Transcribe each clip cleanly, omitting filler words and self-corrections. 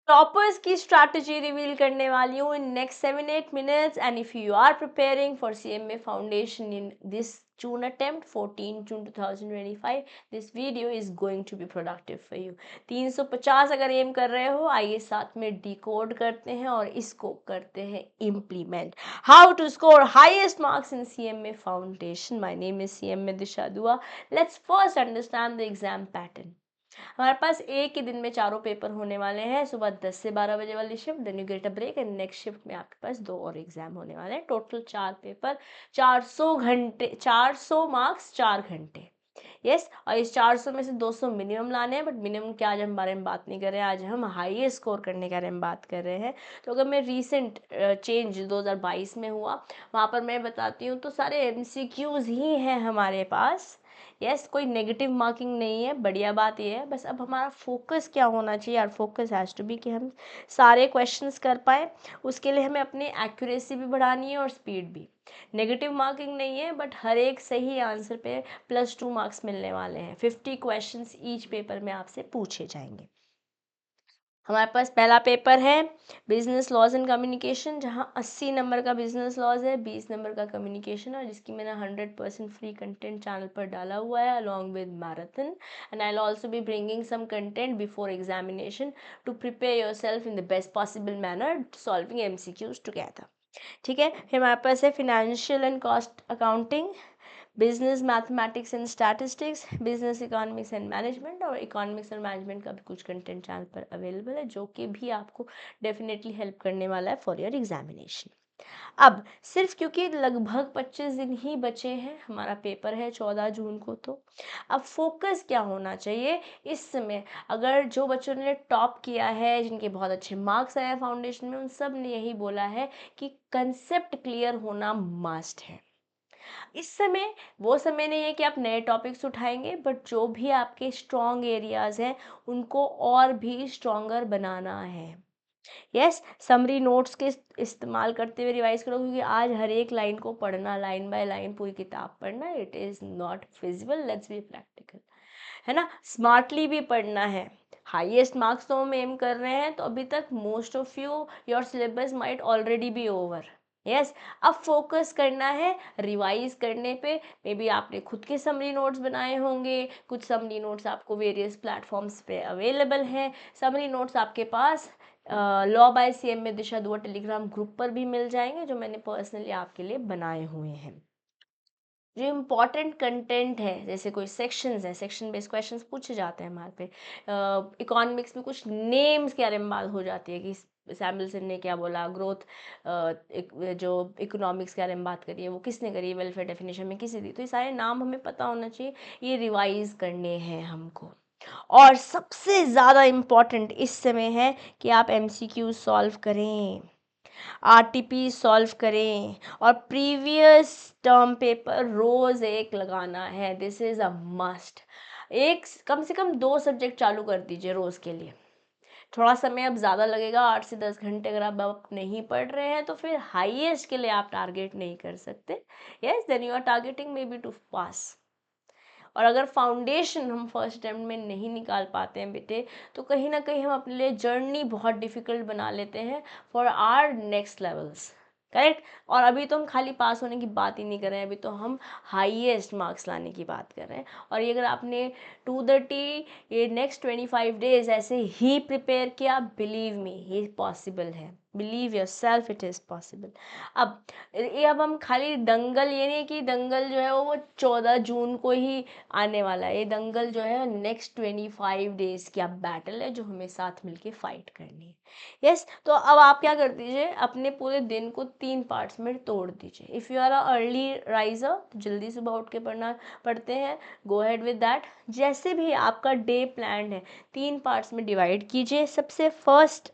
Toppers की strategy reveal करने वाली हूँ in next 7-8 minutes. And if you are preparing for CMA foundation in this June attempt, 14 June 2025, this video is going to be productive for you. 350 अगर M कर रहे हो, आइए साथ में डिकोड करते हैं और इसको करते हैं implement. How to score highest marks in CMA foundation. My name is CMA Disha Dua. Let's first understand the exam pattern. हमारे पास एक ही दिन में चारों पेपर होने वाले हैं। सुबह 10 से 12 बजे वाली shift, then you get a break, and next shift में आपके पास 2 और एग्जाम होने वाले हैं। टोटल 4 पेपर, 400 घंटे, 400 मार्क्स 4 घंटे। यस, और इस 400 में से 200 मिनिमम लाने हैं, बट मिनिमम क्या आज हम बारे में बात नहीं कर रहे हैं, आज हम हाईएस्ट स्कोर करने के बारे में बात कर रहे हैं। तो अगर मैं रीसेंट चेंज 2022 में हुआ वहाँ पर मैं बताती हूँ, तो सारे MCQs ही हैं हमारे पास। यस, कोई नेगेटिव मार्किंग नहीं है। बढ़िया बात ये है, बस अब हमारा फोकस क्या होना चाहिए, और फोकस हैज़ टू बी कि हम सारे क्वेश्चंस कर पाए। उसके लिए हमें अपनी एक्यूरेसी भी बढ़ानी है और स्पीड भी। नेगेटिव मार्किंग नहीं है, बट हर एक सही आंसर पे +2 मार्क्स मिलने वाले हैं। 50 क्वेश्चंस ईच पेपर में आपसे पूछे जाएंगे। हमारे पास पहला पेपर है बिजनेस लॉज एंड कम्युनिकेशन, जहां 80 नंबर का बिजनेस लॉज है, 20 नंबर का कम्युनिकेशन है, जिसकी मैंने 100% फ्री कंटेंट चैनल पर डाला हुआ है along with marathon. And I will also be bringing some content before examination to prepare yourself in the best possible manner, solving MCQs together. ठीक है, फिर हमारे पास है financial and cost accounting, business mathematics and statistics, business economics and management, और economics and management का भी कुछ कंटेंट चैनल पर अवेलेबल है, जो कि भी आपको डेफिनेटली हेल्प करने वाला है फॉर योर एग्जामिनेशन। अब सिर्फ क्योंकि लगभग 25 दिन ही बचे हैं, हमारा पेपर है 14 जून को, तो अब फोकस क्या होना चाहिए इस समय। अगर जो बच्चों ने टॉप किया है, जिनके बहुत अच्छे मार्क्स आए हैं फाउंडेशन में, उन सब ने यही बोला है कि कंसेप्ट क्लियर होना मस्ट है। इस समय वो समय नहीं है कि आप नए टॉपिक्स उठाएंगे, बट जो भी आपके स्ट्रॉन्ग एरियाज हैं उनको और भी स्ट्रॉन्गर बनाना है। यस, समरी नोट्स के इस्तेमाल करते हुए रिवाइज करो, क्योंकि आज हर एक लाइन को पढ़ना, लाइन बाय लाइन पूरी किताब पढ़ना, it is not feasible. Let's be practical, है ना। स्मार्टली भी पढ़ना है। हाईएस्ट मार्क्स तो हम एम कर रहे हैं, तो अभी तक most of you your syllabus might already be over. Yes, अब फोकस करना है रिवाइज करने पे। मे बी आपने खुद के समरी नोट्स बनाए होंगे, कुछ समरी नोट्स आपको वेरियस प्लेटफॉर्म्स पे अवेलेबल हैं, समरी नोट्स आपके पास लॉ बाय CMA दिशा दुआ टेलीग्राम ग्रुप पर भी मिल जाएंगे, जो मैंने पर्सनली आपके लिए बनाए हुए हैं। जो इम्पॉर्टेंट कंटेंट है, जैसे कोई सेक्शंस है, सेक्शन बेस्ड क्वेश्चंस पूछे जाते हैं हमारे पे। इकोनॉमिक्स में कुछ नेम्स के बारे में बात हो जाती है कि सैमुअलसन ने क्या बोला, ग्रोथ जो इकोनॉमिक्स के बारे में बात करी है वो किसने करी, वेलफेयर डेफिनेशन में किसी दी, तो ये सारे नाम हमें पता होना चाहिए, ये रिवाइज करने हैं हमको। और सबसे ज़्यादा इम्पॉर्टेंट इस समय है कि आप MCQ सॉल्व करें, RTP सॉल्व करें, और प्रीवियस टर्म पेपर रोज़ एक लगाना है। This is a must. एक कम से कम 2 सब्जेक्ट चालू कर दीजिए रोज़ के लिए। थोड़ा समय अब ज़्यादा लगेगा, 8 से 10 घंटे अगर आप नहीं पढ़ रहे हैं, तो फिर हाईएस्ट के लिए आप टारगेट नहीं कर सकते। Yes, then you are targeting maybe to pass. और अगर फाउंडेशन हम फर्स्ट अटेम्प्ट में नहीं निकाल पाते हैं बेटे, तो कहीं ना कहीं हम अपने लिए जर्नी बहुत डिफ़िकल्ट बना लेते हैं for our next levels. Correct. और अभी तो हम खाली पास होने की बात ही नहीं कर रहे हैं, अभी तो हम हाईएस्ट मार्क्स लाने की बात कर रहे हैं। और ये अगर आपने 230 ये नेक्स्ट 25 डेज ऐसे ही प्रिपेयर किया, बिलीव मी ये पॉसिबल है, believe your self, it is possible. अब हम खाली दंगल, ये नहीं कि दंगल जो है वो 14 जून को ही आने वाला है। ये दंगल जो है नेक्स्ट 25 डेज की अब बैटल है, जो हमें साथ मिलके फाइट करनी है। यस, तो अब आप क्या कर दीजिए, अपने पूरे दिन को 3 पार्ट्स में तोड़ दीजिए। If you are a early riser, तो जल्दी सुबह उठ के पढ़ते हैं, गो अहेड विद दैट। जैसे भी आपका डे प्लान है, 3 पार्ट्स में डिवाइड कीजिए। सबसे फर्स्ट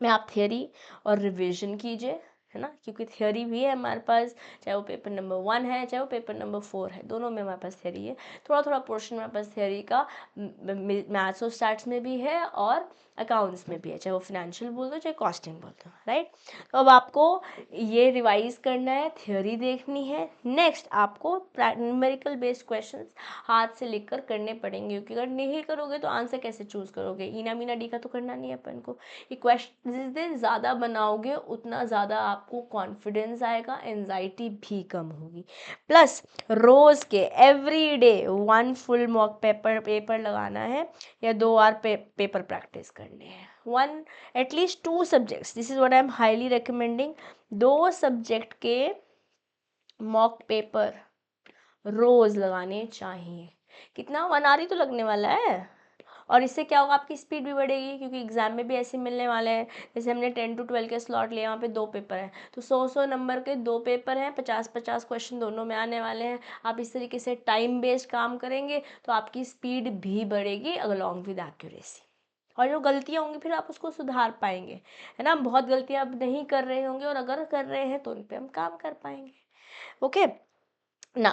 में आप थियरी और रिवीजन कीजिए, है ना, क्योंकि थियरी भी है हमारे पास, चाहे वो पेपर नंबर 1 है, चाहे वो पेपर नंबर 4 है, दोनों में हमारे पास थियरी है। थोड़ा थोड़ा पोर्शन हमारे पास थियरी का मैथ्स और स्टैट्स में भी है, और अकाउंट्स में भी है, चाहे वो फिनेंशियल बोल दो चाहे कॉस्टिंग बोल दो, राइट। तो अब आपको ये रिवाइज करना है, थ्योरी देखनी है। नेक्स्ट आपको न्यूमेरिकल बेस्ड क्वेश्चंस हाथ से लिखकर करने पड़ेंगे, क्योंकि अगर नहीं करोगे तो आंसर कैसे चूज करोगे, इना मीना डी का तो करना नहीं है अपन को। ये क्वेश्चन जिस दिन ज़्यादा बनाओगे उतना ज़्यादा आपको कॉन्फिडेंस आएगा, एंजाइटी भी कम होगी। प्लस रोज के every day 1 full mock paper लगाना है, या 2 आवर पेपर प्रैक्टिस करने हैं। 1 at least 2 subjects, this is what I am highly recommending. 2 subject के मॉक पेपर रोज लगाने चाहिए। कितना 1 आवर ही तो लगने वाला है, और इससे क्या होगा, आपकी स्पीड भी बढ़ेगी, क्योंकि एग्जाम में भी ऐसे मिलने वाले हैं। जैसे हमने 10 to 12 के स्लॉट लिए, वहाँ पे 2 पेपर हैं, तो 100 नंबर के 2 पेपर हैं, 50 क्वेश्चन दोनों में आने वाले हैं। आप इस तरीके से टाइम बेस्ड काम करेंगे तो आपकी स्पीड भी बढ़ेगी अलॉन्ग विद एक्यूरेसी, और जो गलतियाँ होंगी फिर आप उसको सुधार पाएंगे, है ना। बहुत गलतियाँ आप नहीं कर रहे होंगे, और अगर कर रहे हैं तो उन पर हम काम कर पाएंगे। ओके ना,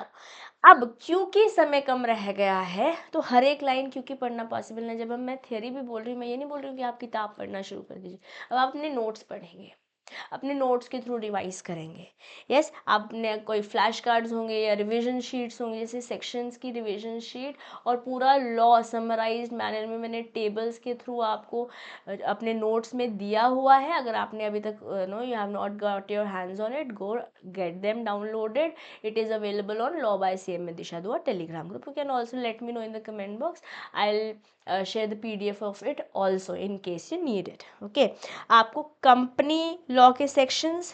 अब क्योंकि समय कम रह गया है तो हर एक लाइन क्योंकि पढ़ना पॉसिबल नहीं। जब मैं थ्योरी भी बोल रही हूँ, मैं ये नहीं बोल रही हूँ कि आप किताब पढ़ना शुरू कर दीजिए। अब आप अपने नोट्स पढ़ेंगे, अपने नोट्स के थ्रू रिवाइज करेंगे। यस, आपने कोई फ्लैश कार्ड्स होंगे या रिवीजन शीट्स होंगे, जैसे सेक्शंस की रिवीजन शीट, और पूरा लॉ समराइज्ड मैनर में मैंने टेबल्स के थ्रू आपको अपने नोट्स में दिया हुआ है। अगर आपने अभी तक no you have not got your hands on it, go get them downloaded. It is available on Law by CM with Disha Dua Telegram group. You can also let me know in the comment box. I'll share the PDF of it also in case you need it. Okay. आपको company law के sections,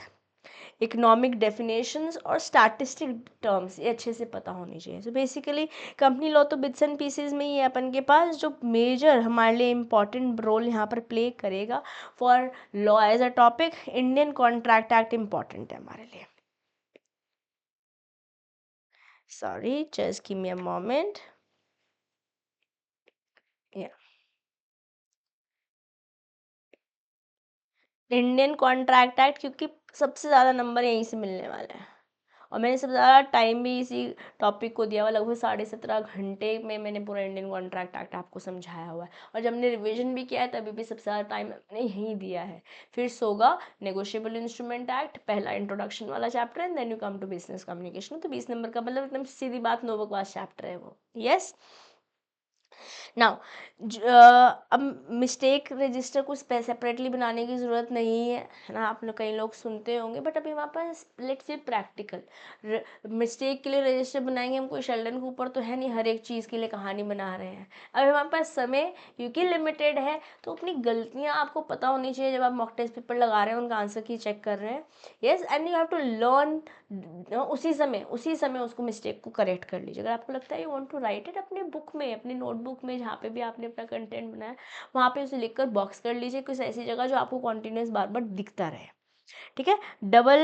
economic definitions और statistic terms ये अच्छे से पता होनी चाहिए। So basically company law तो बिट्स एंड पीसेज में ही है अपन के पास, जो मेजर हमारे लिए इम्पॉर्टेंट रोल यहाँ पर प्ले करेगा for law as a topic, Indian contract act important है हमारे लिए। Sorry, just give me a moment. Yeah. Indian contract act, क्योंकि सबसे ज़्यादा नंबर यहीं से मिलने वाला है, और मैंने सबसे ज़्यादा टाइम भी इसी टॉपिक को दिया हुआ, लगभग 17.5 घंटे में मैंने पूरा इंडियन कॉन्ट्रैक्ट एक्ट आपको समझाया हुआ है। और जब हमने रिवीजन भी किया है तभी भी सबसे ज़्यादा टाइम मैंने यहीं दिया है। फिर सोगा नेगोशिएबल इंस्ट्रूमेंट एक्ट, पहला इंट्रोडक्शन वाला chapter, and then you come to business communication. तो 20 नंबर का मतलब एकदम सीधी बात, नो बकवास चैप्टर है वो। यस, नाउ अब मिस्टेक रजिस्टर कुछ सेपरेटली बनाने की ज़रूरत नहीं है ना, आप लोग कई लोग सुनते होंगे, बट अभी हमारे पास लेट्स बी प्रैक्टिकल। मिस्टेक के लिए रजिस्टर बनाएंगे हम, कोई शेल्डन के ऊपर तो है नहीं हर एक चीज़ के लिए कहानी बना रहे हैं। अभी हमारे पास समय क्योंकि लिमिटेड है, तो अपनी गलतियाँ आपको पता होनी चाहिए जब आप मॉक टेस्ट पेपर लगा रहे हैं, उनका आंसर की चेक कर रहे हैं। Yes, and you have to learn उसी समय उसको मिस्टेक को करेक्ट कर लीजिए। अगर आपको लगता है you want to write it अपने बुक में, अपनी नोटबुक में, जहाँ पे भी आपने अपना कंटेंट बनाया वहाँ पे उसे लिखकर बॉक्स कर लीजिए, कुछ ऐसी जगह जो आपको कॉन्टिन्यूस बार बार दिखता रहे। ठीक है, double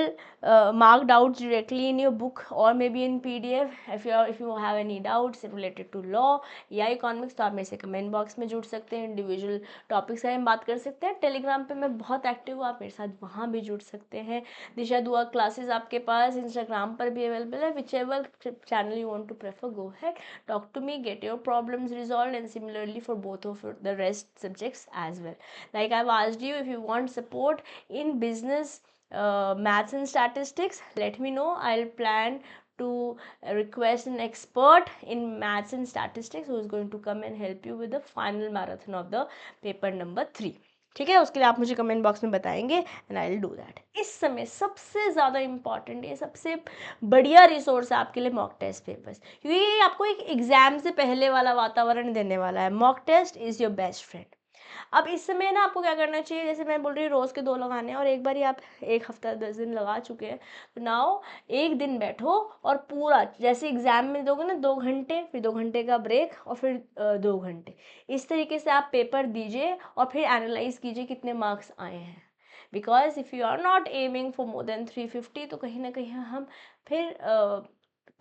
mark doubts directly in your book और maybe in PDF। If you have any doubts related to law या इकोनॉमिक्स, तो आप मेरे से कमेंट बॉक्स में जुड़ सकते हैं, इंडिविजुअल टॉपिक्स से हम बात कर सकते हैं। टेलीग्राम पे मैं बहुत एक्टिव हूँ, आप मेरे साथ वहाँ भी जुड़ सकते हैं। दिशा दुआ क्लासेस आपके पास इंस्टाग्राम पर भी अवेलेबल है, whichever channel you want to prefer, go ahead, talk to me, get your problems resolved, and similarly for both of the rest subjects as well. Like I've asked you, if you want support in business, maths and statistics, let me know. I'll plan to request an expert in maths and statistics who is going to come and help you with the final marathon of the paper number 3. ठीक है, उसके लिए आप मुझे comment box में बताएंगे and I will do that. इस समय सबसे ज़्यादा इंपॉर्टेंट, ये सबसे बढ़िया रिसोर्स है आपके लिए मॉक टेस्ट पेपर्स, क्योंकि ये आपको एक एग्जाम से पहले वाला वातावरण देने वाला है। Mock test is your best friend. अब इस समय ना आपको क्या करना चाहिए, जैसे मैं बोल रही हूँ रोज़ के 2 लगाने हैं, और एक बार ही आप 1 हफ्ता 10 दिन लगा चुके हैं, तो नाउ एक दिन बैठो और पूरा जैसे एग्जाम में दोगे ना 2 घंटे, फिर 2 घंटे का ब्रेक, और फिर 2 घंटे, इस तरीके से आप पेपर दीजिए और फिर एनालाइज कीजिए कितने मार्क्स आए हैं। Because if you are not aiming for more than 350, तो कहीं ना कहीं हम फिर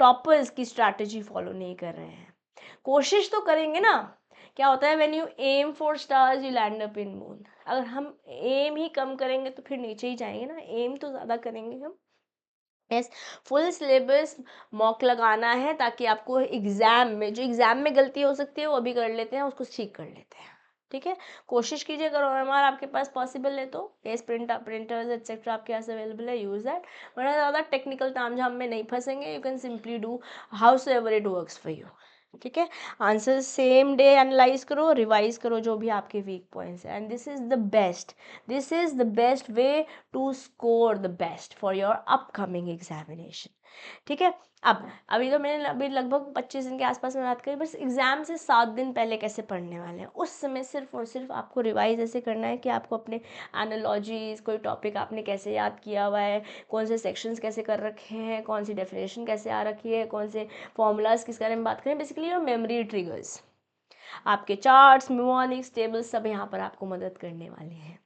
टॉपर्स की स्ट्रैटेजी फॉलो नहीं कर रहे हैं। कोशिश तो करेंगे ना, क्या होता है, when you aim for stars you land up in moon. अगर हम एम ही कम करेंगे तो फिर नीचे ही जाएंगे ना, एम तो ज़्यादा करेंगे हम। यस, फुल सिलेबस मॉक लगाना है ताकि आपको एग्जाम में, जो एग्जाम में गलती हो सकती है वो अभी कर लेते हैं, उसको ठीक कर लेते हैं। ठीक है, कोशिश कीजिए अगर OMR आपके पास पॉसिबल है तो, एस प्रिंटर्स एक्सेट्रा आपके पास अवेलेबल है, यूज दैट, वरना ज़्यादा टेक्निकल तामझाम में नहीं फंसेंगे, you can simply do howsoever it works for you. ठीक है, आंसर सेम डे एनालाइज करो, रिवाइज करो जो भी आपके वीक पॉइंट्स हैं, and this is the best way to score the best for your upcoming examination. ठीक है, अब अभी तो मैंने अभी लगभग 25 दिन के आसपास में बात करी, बस एग्जाम से 7 दिन पहले कैसे पढ़ने वाले हैं, उस समय सिर्फ और सिर्फ आपको रिवाइज ऐसे करना है कि आपको अपने एनालॉजीज, कोई टॉपिक आपने कैसे याद किया हुआ है, कौन से सेक्शंस कैसे कर रखे हैं, कौन सी डेफिनेशन कैसे आ रखी है, कौन से फॉर्मूलाज किस बारे में बात करें, बेसिकली योर मेमोरी ट्रिगर्स, आपके चार्ट्स, म्यूनिक्स, टेबल्स सब यहाँ पर आपको मदद करने वाले हैं।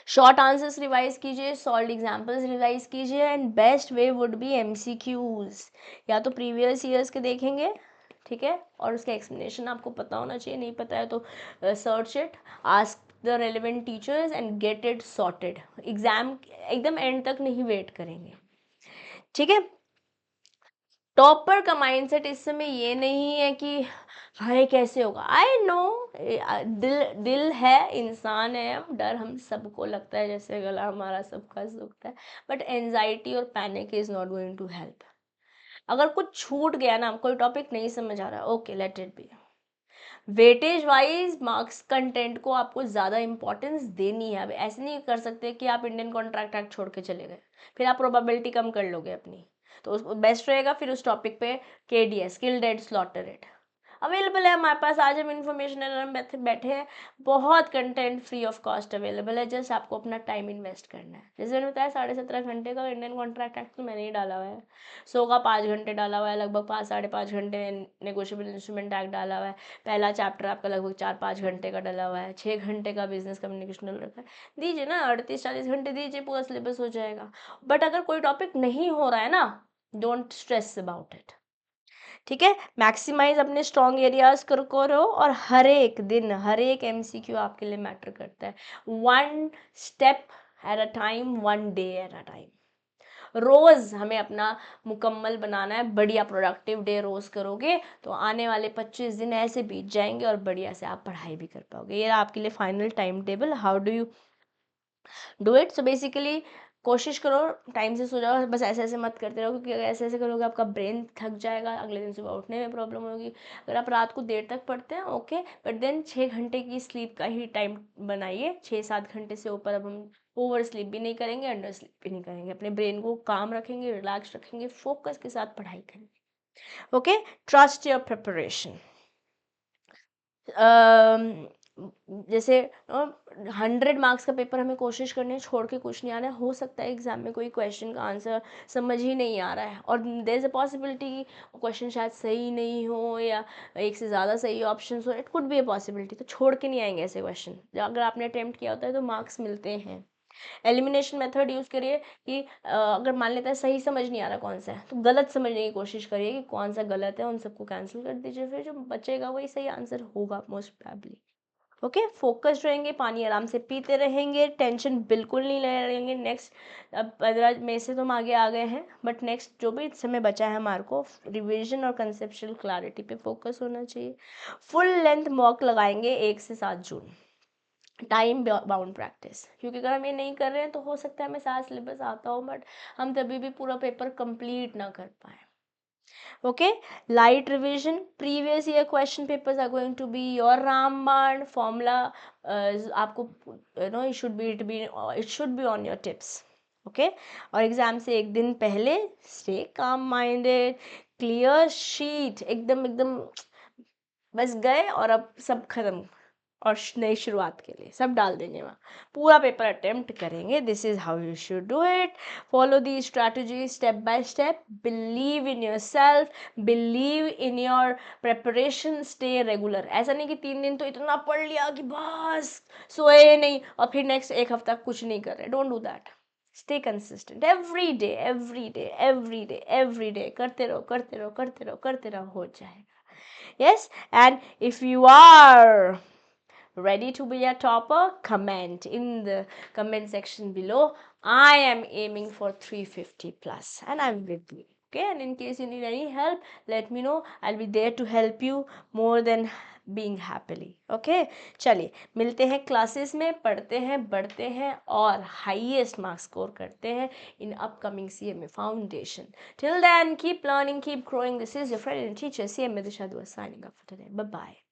शॉर्ट आंसर्स रिवाइज कीजिए, सॉल्व एग्जाम्पल्स रिवाइज कीजिए, and best way would be MCQs, या तो प्रीवियस ईयर्स के देखेंगे, ठीक है, और उसका एक्सप्लेनेशन आपको पता होना चाहिए, नहीं पता है तो search it, ask the relevant teachers and get it sorted. Exam एकदम एंड तक नहीं वेट करेंगे, ठीक है। टॉपर का माइंडसेट इस समय ये नहीं है कि हाय कैसे होगा, आई नो, दिल दिल है, इंसान है हम, डर हम सबको लगता है, जैसे गला हमारा सबका सूखता है, बट एंजाइटी और panic is not going to help. अगर कुछ छूट गया ना, कोई टॉपिक नहीं समझ आ रहा, okay let it be, weightage wise marks content को आपको ज़्यादा इंपॉर्टेंस देनी है। अब ऐसे नहीं कर सकते कि आप इंडियन कॉन्ट्रैक्ट एक्ट छोड़ के चले गए, फिर आप प्रोबेबिलिटी कम कर लोगे अपनी, तो उसको बेस्ट रहेगा फिर उस टॉपिक पे KDS, kill dead slaughter it, available है हमारे पास, आज हम इन्फॉर्मेशन में बैठे हैं, बहुत content free of cost available है, जस्ट आपको अपना टाइम इन्वेस्ट करना है। जैसे मैंने बताया 17.5 घंटे का इंडियन कॉन्ट्रैक्ट एक्ट तो मैंने ही डाला हुआ है, 100 का 5 घंटे डाला हुआ है, लगभग 5-5.5 घंटे नेगोशिएबल इंस्ट्रूमेंट एक्ट डाला हुआ है, पहला चैप्टर आपका लगभग 4-5 घंटे का डाला हुआ है, 6 घंटे का बिजनेस कम्युनिकेशन रखा है, दीजिए ना 38-40 घंटे दीजिए, पूरा सिलेबस हो जाएगा। बट अगर कोई टॉपिक नहीं हो रहा है ना, डोंट स्ट्रेस अबाउट इट, ठीक है, मैक्सिमाइज अपने स्ट्रॉन्ग एरियाज करो, और हर एक दिन हर एक MCQ आपके लिए मैटर करता है, 1 step at a time, 1 day at a time, रोज हमें अपना मुकम्मल बनाना है, बढ़िया प्रोडक्टिव डे रोज करोगे तो आने वाले 25 दिन ऐसे बीत जाएंगे और बढ़िया से आप पढ़ाई भी कर पाओगे। ये आपके लिए final time table, how do you do it. So basically कोशिश करो टाइम से सो जाओ, बस ऐसे ऐसे मत करते रहो, क्योंकि अगर ऐसे ऐसे करोगे आपका ब्रेन थक जाएगा, अगले दिन सुबह उठने में प्रॉब्लम होगी। अगर आप रात को देर तक पढ़ते हैं ओके, बट देन 6 घंटे की स्लीप का ही टाइम बनाइए, 6-7 घंटे से ऊपर अब हम ओवर स्लीप भी नहीं करेंगे, अंडर स्लीप भी नहीं करेंगे, अपने ब्रेन को काम रखेंगे, रिलैक्स रखेंगे, फोकस के साथ पढ़ाई करेंगे। Okay, trust your preparation. जैसे 100 मार्क्स का पेपर हमें कोशिश करनी है, छोड़ के कुछ नहीं आ रहा है, हो सकता है एग्जाम में कोई क्वेश्चन का आंसर समझ ही नहीं आ रहा है, और देयर इज अ पॉसिबिलिटी कि क्वेश्चन शायद सही नहीं हो, या एक से ज़्यादा सही ऑप्शन हो, it could be a possibility, तो छोड़ के नहीं आएंगे ऐसे क्वेश्चन, अगर आपने अटेम्प्ट किया होता है तो मार्क्स मिलते हैं। एलिमिनेशन मेथड यूज़ करिए कि अगर मान लेते हैं सही समझ नहीं आ रहा कौन सा है, तो गलत समझने की कोशिश करिए कि कौन सा गलत है, उन सबको कैंसिल कर दीजिए, फिर जो बचेगा वही सही आंसर होगा मोस्ट प्रोबेबली। ओके, फोकस्ड रहेंगे, पानी आराम से पीते रहेंगे, टेंशन बिल्कुल नहीं ले रहेंगे। नेक्स्ट अब 15 मई से तो हम आगे आ गए हैं, बट नेक्स्ट जो भी समय बचा है हमारे को, रिविजन और कंसेप्चुअल क्लैरिटी पे फोकस होना चाहिए। फुल लेंथ मॉक लगाएंगे 1 से 7 जून, टाइम बाउंड प्रैक्टिस, क्योंकि अगर हम ये नहीं कर रहे हैं तो हो सकता है हमें सारा सिलेबस आता हो, बट हम तभी भी पूरा पेपर कंप्लीट ना कर पाए। Okay, light revision, previous year question papers are going to be your ramban formula, आपको you know it should be on your tips. Okay, और एग्जाम से एक दिन पहले stay calm minded, clear sheet, एकदम एकदम बस गए और अब सब खत्म, और नई शुरुआत के लिए सब डाल देंगे वहाँ, पूरा पेपर अटेम्प्ट करेंगे। This is how you should do it, follow the strategy step by step, believe in your self, believe in your preparation, stay regular. ऐसा नहीं कि 3 दिन तो इतना पढ़ लिया कि बस सोए नहीं और फिर नेक्स्ट एक हफ्ता कुछ नहीं कर रहे, don't do that. Stay consistent, every day every day every day every day, करते रहो करते रहो करते रहो करते रहो, हो जाएगा। Yes, and if you are ready to be a topper, comment in the comment section below. I am aiming for 350 plus and I'm with you. Okay, and in case you need any help, let me know. I'll be there to help you more than being happily. Okay, चलिए मिलते हैं classes में, पढ़ते हैं, बढ़ते हैं और highest marks score करते हैं in upcoming CMA foundation. Till then, keep learning, keep growing. This is your friend and teacher CMA Disha Dua signing off for today. Bye bye.